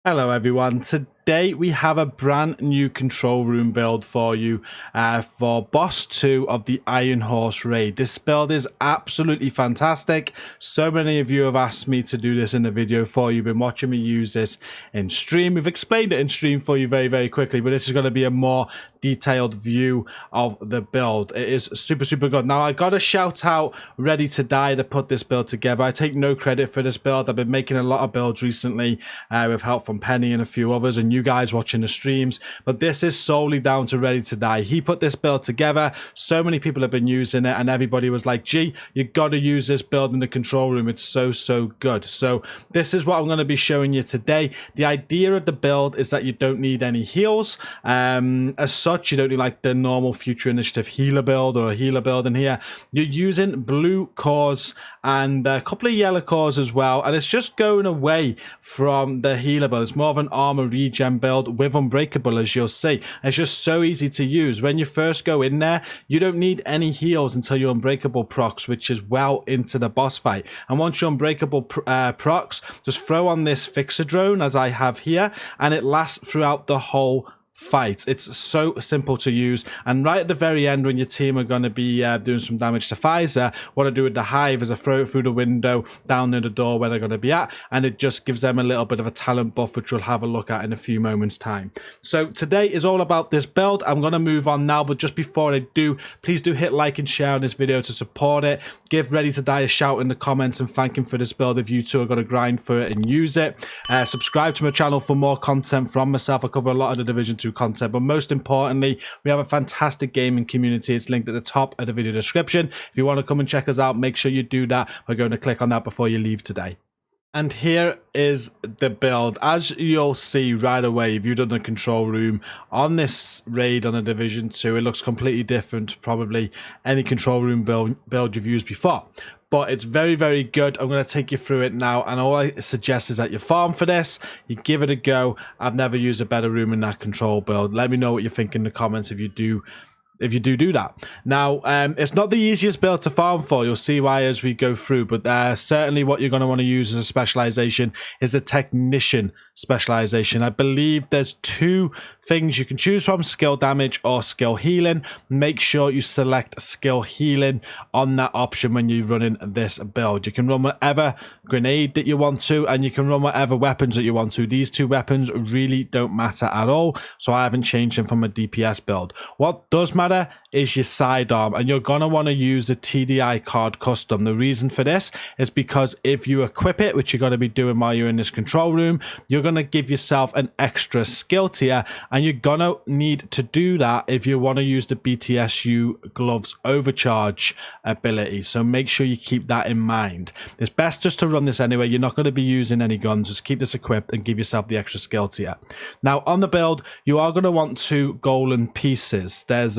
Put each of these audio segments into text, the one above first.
Hello everyone, today we have a brand new control room build for you for Boss 2 of the Iron Horse raid. This build is absolutely fantastic. So many of you have asked me to do this in a video for you. You've been watching me use this in stream. We've explained it in stream for you very quickly, but this is going to be a more detailed view of the build. It is super good. Now I got a shout out ReadytoDie to put this build together. I take no credit for this build. I've been making a lot of builds recently with help from Penny and a few others and you guys watching the streams, but this is solely down to ReadytoDie. He put this build together. So many people have been using it and everybody was like, gee, you got to use this build in the control room. It's so good. So this is what I'm going to be showing you today. The idea of the build is that you don't need any heals. As such, you don't need like the normal Future Initiative healer build or a healer build in here. You're using blue cores and a couple of yellow cores as well, and it's just going away from the healer build. It's more of an armor regen build with Unbreakable, as you'll see. It's just so easy to use. When you first go in there, you don't need any heals until your Unbreakable procs, which is well into the boss fight. And once your Unbreakable procs, just throw on this fixer drone as I have here, and it lasts throughout the whole fight. It's so simple to use, and right at the very end when your team are going to be doing some damage to Pfizer, what I do with the hive is I throw it through the window down near the door where they're going to be at, and it just gives them a little bit of a talent buff, which we'll have a look at in a few moments time. So today is all about this build. I'm going to move on now, but just before I do, please do hit like and share on this video to support it. Give ReadytoDie a shout in the comments and thank him for this build if you two are going to grind for it and use it. Subscribe to my channel for more content from myself. I cover a lot of the Division 2 content, but most importantly, we have a fantastic gaming community. It's linked at the top of the video description. If you want to come and check us out, make sure you do that by going to click on that before you leave today. And here is the build. As you'll see right away, if you've done the control room on this raid on the Division 2, it looks completely different to probably any control room build you've used before. But it's very good. I'm going to take you through it now, and all I suggest is that you farm for this, you give it a go. I've never used a better room in that control build. Let me know what you think in the comments if you do that. Now, it's not the easiest build to farm for. You'll see why as we go through, but certainly what you're going to want to use as a specialization is a technician specialization. I believe there's two things you can choose from: skill damage or skill healing. Make sure you select skill healing on that option when you're running this build. You can run whatever grenade that you want to, and you can run whatever weapons that you want to. These two weapons really don't matter at all, so I haven't changed them from a DPS build. What does matter is your sidearm, and you're going to want to use a TDI card custom. The reason for this is because if you equip it, which you're going to be doing while you're in this control room, you're going to give yourself an extra skill tier, and you're going to need to do that if you want to use the BTSU gloves overcharge ability. So make sure you keep that in mind. It's best just to run this anyway. You're not going to be using any guns. Just keep this equipped and give yourself the extra skill tier. Now on the build, you are going to want two golden pieces. There's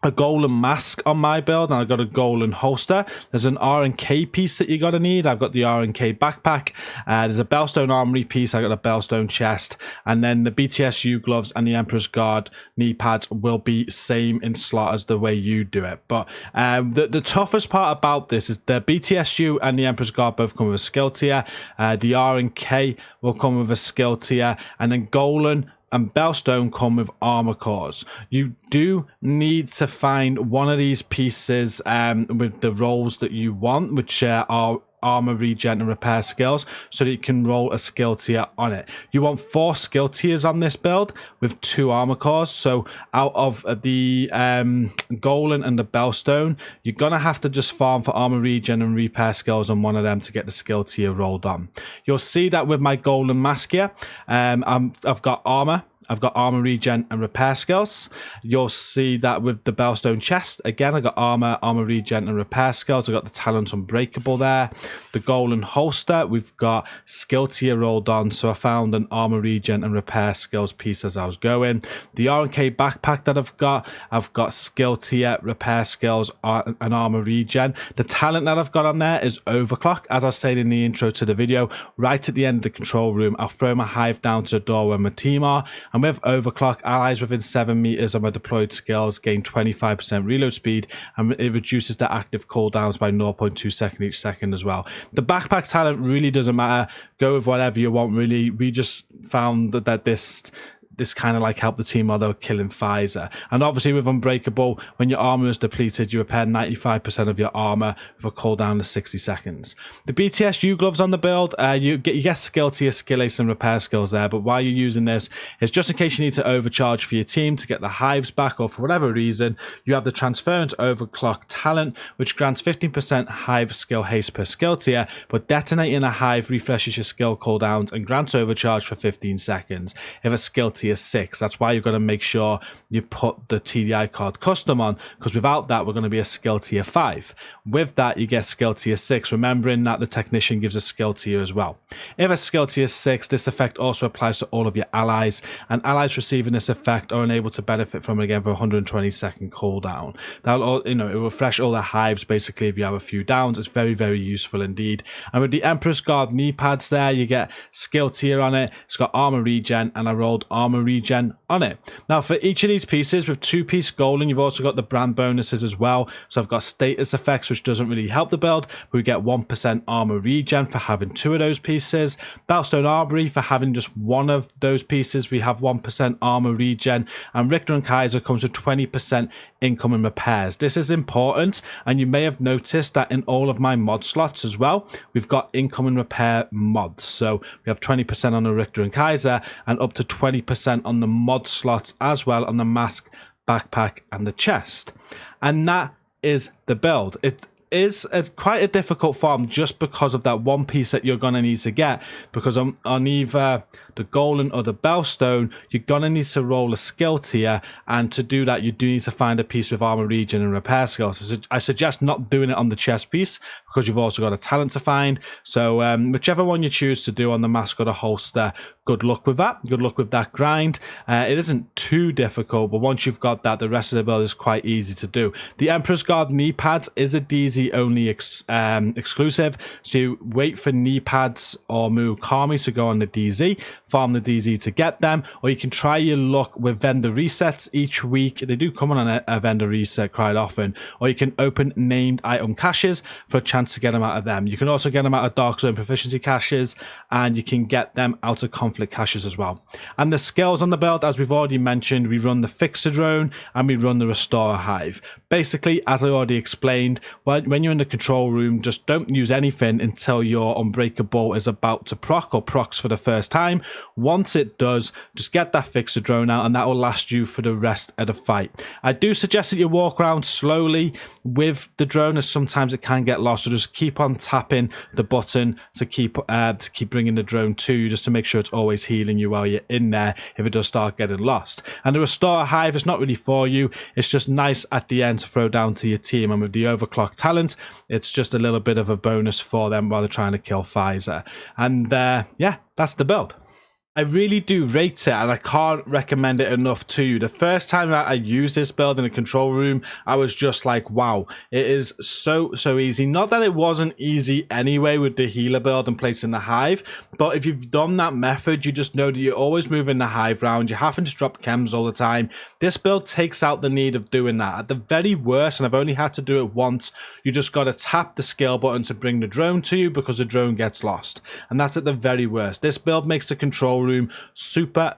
a golden mask on my build, and I've got a golden holster. There's an R&K piece that you're going to need. I've got the R&K backpack. There's a Bellstone armory piece. I got a Bellstone chest, and then the BTSU gloves and the Emperor's Guard knee pads will be same in slot as the way you do it. But the toughest part about this is the BTSU and the Emperor's Guard both come with a skill tier. The R&K will come with a skill tier, and then golden and Bellstone come with armor cores. You do need to find one of these pieces with the rolls that you want, which are armor regen and repair skills, so that you can roll a skill tier on it. You want 4 skill tiers on this build with 2 armor cores. So out of the golden and the Bellstone, you're gonna have to just farm for armor regen and repair skills on one of them to get the skill tier rolled on. You'll see that with my golden mask here, I've got armor, I've got armor regen and repair skills. You'll see that with the Bellstone chest, again, I got armor regen and repair skills. I got the talent unbreakable there. The golden holster, we've got skill tier rolled on, so I found an armor regen and repair skills piece as I was going. The R&K backpack that I've got skill tier, repair skills, and armor regen. The talent that I've got on there is overclock. As I said in the intro to the video, right at the end of the control room, I'll throw my hive down to the door where my team are, and And with overclock, allies within 7 meters of my deployed skills gain 25% reload speed, and it reduces the active cooldowns by 0.2 seconds each second as well. The backpack talent really doesn't matter. Go with whatever you want, really. We just found that this kind of like helped the team while they were killing Pfizer. And obviously with Unbreakable, when your armor is depleted, you repair 95% of your armor with a cooldown of 60 seconds. The BTS U gloves on the build, you get skill tier, skill ace and repair skills there, but why you're using this is just in case you need to overcharge for your team to get the hives back, or for whatever reason, you have the transference overclock talent, which grants 15% hive skill haste per skill tier, but detonating a hive refreshes your skill cooldowns and grants overcharge for 15 seconds. If a skill tier 6. That's why you've got to make sure you put the TDI card custom on, because without that we're going to be a skill tier 5. With that you get skill tier 6, remembering that the technician gives a skill tier as well. If a skill tier 6, this effect also applies to all of your allies, and allies receiving this effect are unable to benefit from it again for 120 second cooldown. That'll, it will refresh all the hives basically if you have a few downs. It's very, very useful indeed. And with the Empress Guard knee pads there, you get skill tier on it. It's got armor regen, and I rolled armor regen on it. Now for each of these pieces, with 2-piece golden, you've also got the brand bonuses as well. So I've got status effects, which doesn't really help the build, but we get 1% armor regen for having 2 of those pieces. Battlestone Armory, for having just 1 of those pieces, we have 1% armor regen, and Richter and Kaiser comes with 20% incoming repairs. This is important, and you may have noticed that in all of my mod slots as well, we've got incoming repair mods. So we have 20% on the Richter and Kaiser, and up to 20% on the mod slots as well on the mask, backpack and the chest. And that is the build. It is quite a difficult farm just because of that one piece that you're going to need to get, because on either the golden or the bellstone, you're going to need to roll a skill tier, and to do that you do need to find a piece with armor regen and repair skills. So I suggest not doing it on the chest piece, because you've also got a talent to find. So whichever one you choose to do on the mask or the holster, good luck with that. Good luck with that grind. It isn't too difficult, but once you've got that, the rest of the build is quite easy to do. The Empress Guard knee pads is a DZ only exclusive, so you wait for knee pads or Murakami to go on the DZ, farm the DZ to get them, or you can try your luck with vendor resets each week. They do come on a vendor reset quite often, or you can open named item caches for a chance to get them out of them. You can also get them out of Dark Zone proficiency caches, and you can get them out of conflict caches as well. And the skills on the build, as we've already mentioned, we run the Fixer Drone and we run the Restorer Hive. Basically, as I already explained, when you're in the control room, just don't use anything until your Unbreakable is about to proc or procs for the first time. Once it does, just get that Fixer Drone out, and that will last you for the rest of the fight. I do suggest that you walk around slowly with the drone, as sometimes it can get lost, so just keep on tapping the button to keep bringing the drone to you, just to make sure it's always healing you while you're in there if it does start getting lost. And the Restorer Hive is not really for you, it's just nice at the end to throw down to your team, and with the overclock talent, it's just a little bit of a bonus for them while they're trying to kill Pfizer. And yeah, that's the build. I really do rate it, and I can't recommend it enough to you. The first time that I used this build in a control room, I was just like, wow, it is so easy. Not that it wasn't easy anyway with the healer build and placing the hive, but if you've done that method, you just know that you're always moving the hive around, you're having to drop chems all the time. This build takes out the need of doing that. At the very worst, and I've only had to do it once, you just got to tap the skill button to bring the drone to you, because the drone gets lost. And that's at the very worst. This build makes the control room super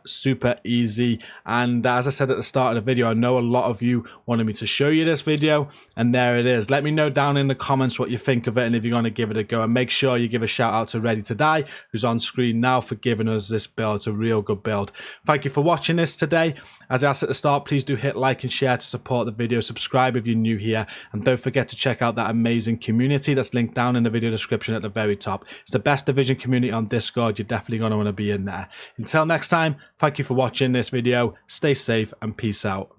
easy, and as I said at the start of the video, I know a lot of you wanted me to show you this video, and there it is. Let me know down in the comments what you think of it, and if you're going to give it a go, and make sure you give a shout out to ReadytoDie, who's on screen now, for giving us this build. It's a real good build. Thank you for watching this today. As I asked at the start, please do hit like and share to support the video, subscribe if you're new here, and don't forget to check out that amazing community that's linked down in the video description at the very top. It's the best Division community on Discord. You're definitely going to want to be in there. Until next time, thank you for watching this video. Stay safe and peace out.